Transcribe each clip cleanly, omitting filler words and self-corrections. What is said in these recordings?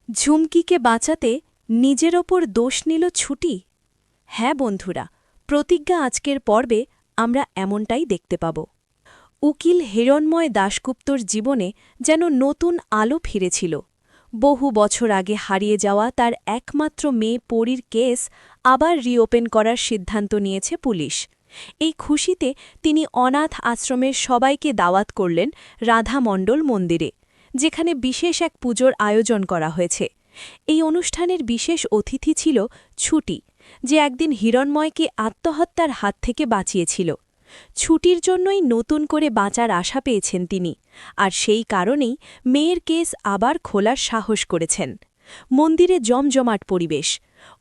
ঝুমকিকে বাঁচাতে নিজের ওপর দোষ নিল ছুটি। হ্যাঁ বন্ধুরা, প্রতিজ্ঞা আজকের পর্বে আমরা এমনটাই দেখতে পাব। উকিল হিরণময় দাশগুপ্তর জীবনে যেন নতুন আলো ফিরেছিল। বহু বছর আগে হারিয়ে যাওয়া তার একমাত্র মেয়ে পরীর কেস আবার রিওপেন করার সিদ্ধান্ত নিয়েছে পুলিশ। এই খুশিতে তিনি অনাথ আশ্রমের সবাইকে দাওয়াত করলেন রাধা মণ্ডল মন্দিরে, যেখানে বিশেষ এক পুজোর আয়োজন করা হয়েছে। এই অনুষ্ঠানের বিশেষ অতিথি ছিল ছুটি, যে একদিন হিরণময়কে আত্মহত্যার হাত থেকে বাঁচিয়েছিল। ছুটির জন্যই নতুন করে বাঁচার আশা পেয়েছেন তিনি, আর সেই কারণেই মেয়ের কেস আবার খোলার সাহস করেছেন। মন্দিরে জমজমাট পরিবেশ।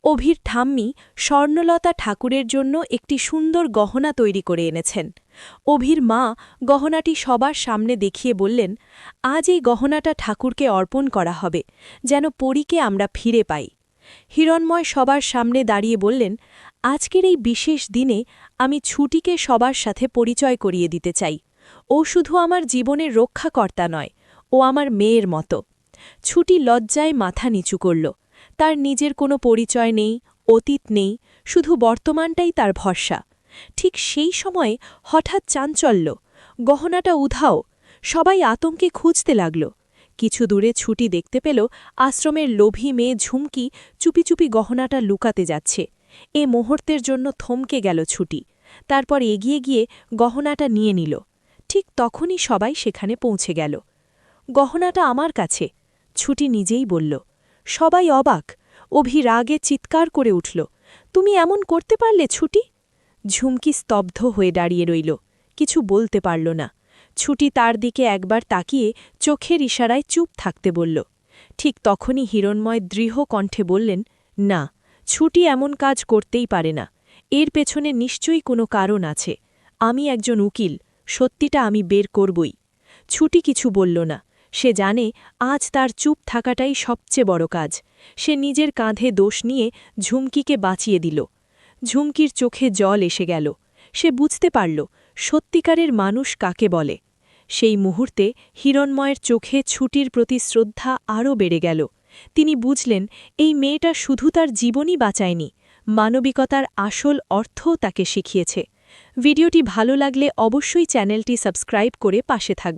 অভির ঠাম্মি স্বর্ণলতা ঠাকুরের জন্য একটি সুন্দর গহনা তৈরি করে এনেছেন। অভির মা গহনাটি সবার সামনে দেখিয়ে বললেন, আজ এই গহনাটা ঠাকুরকে অর্পণ করা হবে, যেন পরীকে আমরা ফিরে পাই। হিরণময় সবার সামনে দাঁড়িয়ে বললেন, আজকের এই বিশেষ দিনে আমি ছুটিকে সবার সাথে পরিচয় করিয়ে দিতে চাই। ও শুধু আমার জীবনের রক্ষাকর্তা নয়, ও আমার মেয়ের মতো। ছুটি লজ্জায় মাথা নিচু করল। তার নিজের কোনো পরিচয় নেই, অতীত নেই, শুধু বর্তমানটাই তার ভরসা। ঠিক সেই সময়ে হঠাৎ চাঞ্চল্য, গহনাটা উধাও। সবাই আতঙ্কে খুঁজতে লাগল। কিছু দূরে ছুটি দেখতে পেল আশ্রমের লোভী মেয়ে ঝুমকি চুপি চুপি গহনাটা লুকাতে যাচ্ছে। এ মুহূর্তের জন্য থমকে গেল ছুটি। তারপর এগিয়ে গিয়ে গহনাটা নিয়ে নিল। ঠিক তখনই সবাই সেখানে পৌঁছে গেল। গহনাটা আমার কাছে, ছুটি নিজেই বলল। সবাই অবাক। অভি রাগে চিৎকার করে উঠল, তুমি এমন করতে পারলে ছুটি? ঝুমকি স্তব্ধ হয়ে দাঁড়িয়ে রইল, কিছু বলতে পারল না। ছুটি তার দিকে একবার তাকিয়ে চোখের ইশারায় চুপ থাকতে বলল। ঠিক তখনই হিরণময় দৃঢ় কণ্ঠে বললেন, না, ছুটি এমন কাজ করতেই পারে না। এর পেছনে নিশ্চয়ই কোনো কারণ আছে। আমি একজন উকিল, সত্যিটা আমি বের করবই। ছুটি কিছু বলল না। সে জানে আজ তার চুপ থাকাটাই সবচেয়ে বড় কাজ। সে নিজের কাঁধে দোষ নিয়ে ঝুমকিকে বাঁচিয়ে দিল। ঝুমকির চোখে জল এসে গেল। সে বুঝতে পারল সত্যিকারের মানুষ কাকে বলে। সেই মুহূর্তে হিরণময়ের চোখে ছুটির প্রতি শ্রদ্ধা আরও বেড়ে গেল। তিনি বুঝলেন এই মেয়েটা শুধু তার জীবনই বাঁচায়নি, মানবিকতার আসল অর্থও তাকে শিখিয়েছে। ভিডিওটি ভালো লাগলে অবশ্যই চ্যানেলটি সাবস্ক্রাইব করে পাশে থাকবে।